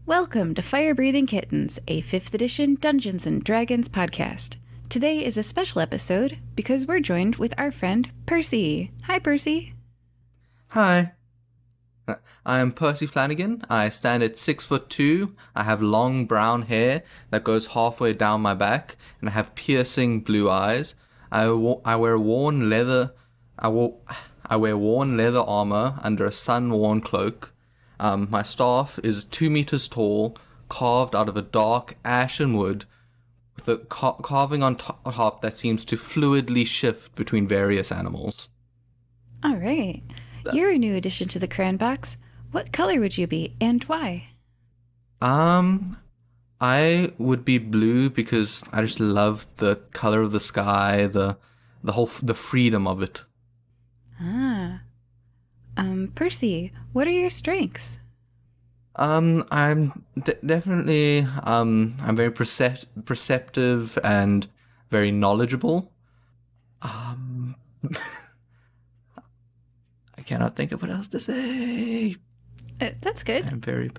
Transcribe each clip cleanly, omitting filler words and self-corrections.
Welcome to Fire Breathing Kittens, a 5th edition Dungeons & Dragons podcast. Today is a special episode because we're joined with our friend Percy. Hi, Percy. Hi. I am Percy Flanagan. I stand at 6'2". I have long brown hair that goes halfway down my back, and I have piercing blue eyes. I wear worn leather. I wear worn leather armor under a sun-worn cloak. My staff is 2 meters tall, carved out of a dark ashen wood, with a carving on top that seems to fluidly shift between various animals. All right. You're a new addition to the crayon box. What color would you be, and why? I would be blue because I just love the color of the sky, the freedom of it. Percy, what are your strengths? I'm definitely I'm very perceptive and very knowledgeable. I cannot think of what else to say. That's good. I'm very.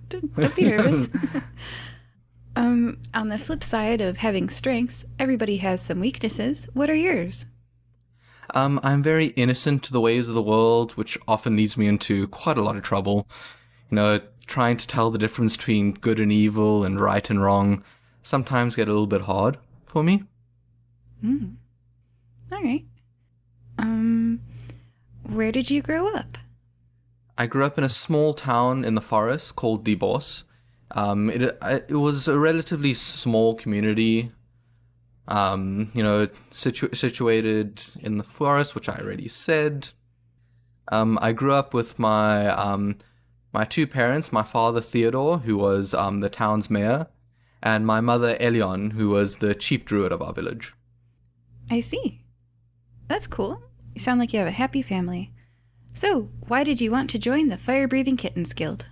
Don't be nervous. On the flip side of having strengths, everybody has some weaknesses. What are yours? I'm very innocent to the ways of the world, which often leads me into quite a lot of trouble. You know, trying to tell the difference between good and evil and right and wrong sometimes get a little bit hard for me. All right. Where did you grow up? I grew up in a small town in the forest called Dibos. It was a relatively small community. Situated in the forest, which I already said. I grew up with my two parents, my father Theodore, who was the town's mayor, and my mother Elion, who was the chief druid of our village. I see. That's cool. You sound like you have a happy family. So, why did you want to join the Fire Breathing Kittens Guild?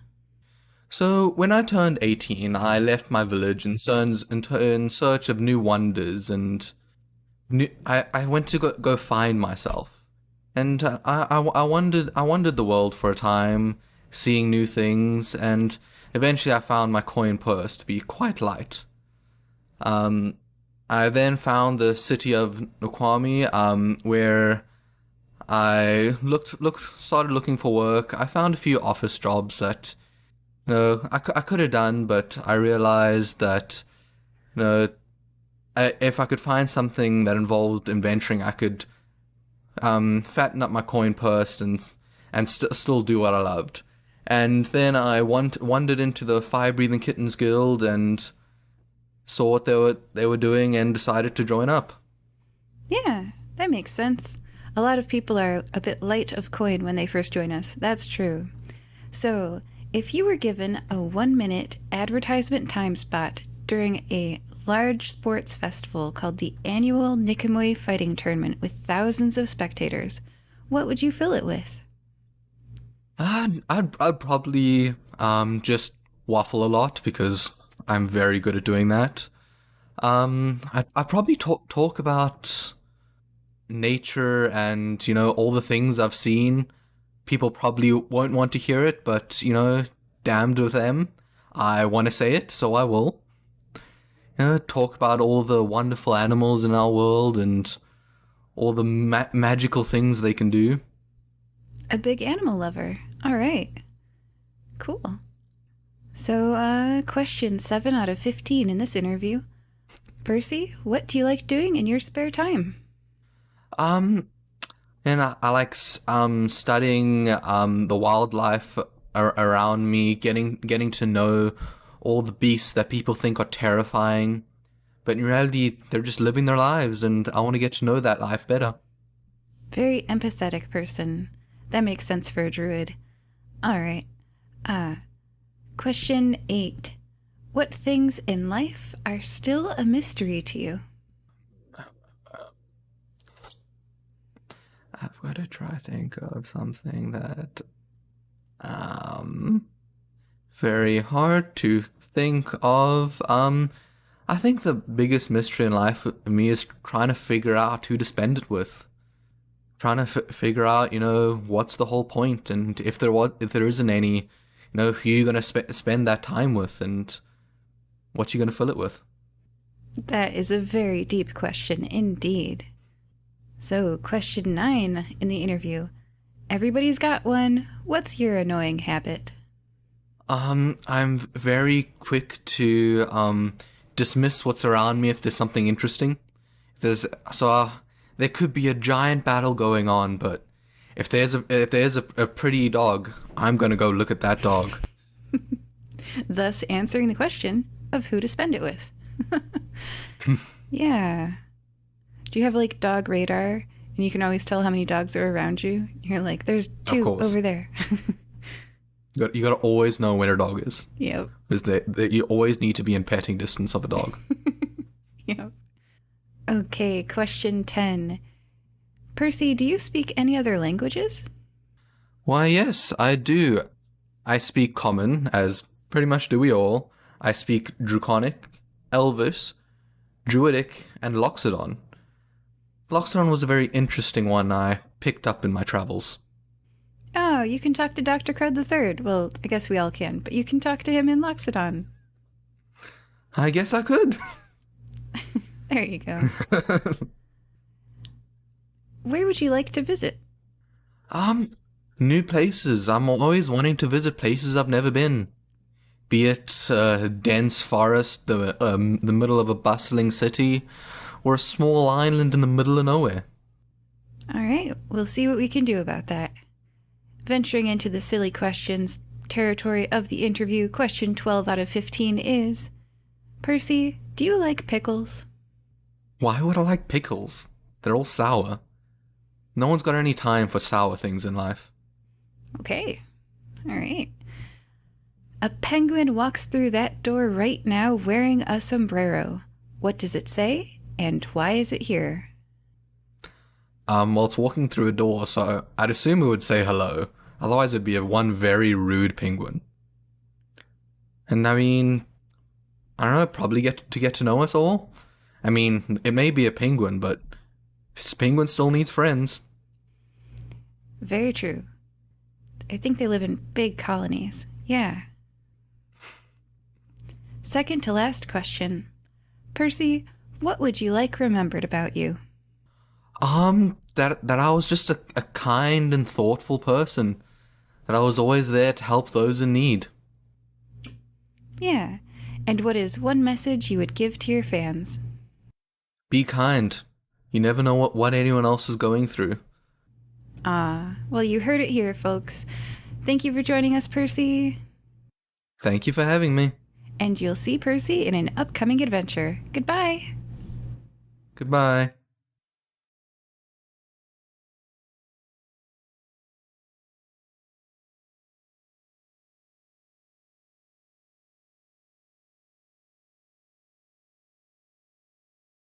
So, when I turned 18, I left my village in search of new wonders, and I went to go find myself. And I wandered the world for a time, seeing new things, and eventually I found my coin purse to be quite light. I then found the city of Nokwami, where I started looking for work. I found a few office jobs that I could have done, but I realized that if I could find something that involved adventuring, I could fatten up my coin purse and still do what I loved. And then I wandered into the Fire Breathing Kittens Guild and saw what they were doing and decided to join up. Yeah, that makes sense. A lot of people are a bit light of coin when they first join us. That's true. So, if you were given a 1-minute advertisement time spot during a large sports festival called the annual Nikamui Fighting Tournament with thousands of spectators, what would you fill it with? I'd probably just waffle a lot because I'm very good at doing that. I'd probably talk about nature and all the things I've seen. People probably won't want to hear it, but damned with them. I want to say it, so I will. Talk about all the wonderful animals in our world and all the magical things they can do. A big animal lover. All right. Cool. So, question 7 out of 15 in this interview. Percy, what do you like doing in your spare time? And I like studying the wildlife around me, getting to know all the beasts that people think are terrifying, but in reality they're just living their lives, and I want to get to know that life better. Very empathetic person. That makes sense for a druid. All right. Question 8. What things in life are still a mystery to you? I've got to try to think of something that very hard to think of. I think the biggest mystery in life for me is trying to figure out who to spend it with. Trying to figure out, what's the whole point, and if there isn't any, know who you're going to spend that time with and what you're going to fill it with. That is a very deep question indeed. So, question 9 in the interview. Everybody's got one. What's your annoying habit? I'm very quick to dismiss what's around me if there's something interesting. There could be a giant battle going on, but if there's a pretty dog, I'm gonna go look at that dog. Thus answering the question of who to spend it with. Yeah. Do you have like dog radar and you can always tell how many dogs are around you? You're like, there's 2 over there. You gotta always know when a dog is. Yep. Because you always need to be in petting distance of a dog. Yep. Okay, question 10. Percy, do you speak any other languages? Why, yes, I do. I speak Common, as pretty much do we all. I speak Draconic, Elvish, Druidic, and Loxodon. Loxodon was a very interesting one I picked up in my travels. Oh, you can talk to Dr. Crud III. Well, I guess we all can, but you can talk to him in Loxodon. I guess I could. There you go. Where would you like to visit? New places. I'm always wanting to visit places I've never been. Be it a dense forest, the middle of a bustling city, or a small island in the middle of nowhere. All right, we'll see what we can do about that. Venturing into the silly questions territory of the interview, question 12 out of 15 is, Percy, do you like pickles? Why would I like pickles? They're all sour. No one's got any time for sour things in life. Okay, all right. A penguin walks through that door right now wearing a sombrero. What does it say, and why is it here? Well, it's walking through a door, so I'd assume it would say hello. Otherwise, it'd be one very rude penguin. And I mean, I don't know, probably get to know us all. I mean, it may be a penguin, but this penguin still needs friends. Very true. I think they live in big colonies. Yeah. Second to last question. Percy, what would you like remembered about you? That I was just a kind and thoughtful person. That I was always there to help those in need. Yeah. And what is one message you would give to your fans? Be kind. You never know what anyone else is going through. Well, you heard it here, folks. Thank you for joining us, Percy. Thank you for having me. And you'll see Percy in an upcoming adventure. Goodbye. Goodbye.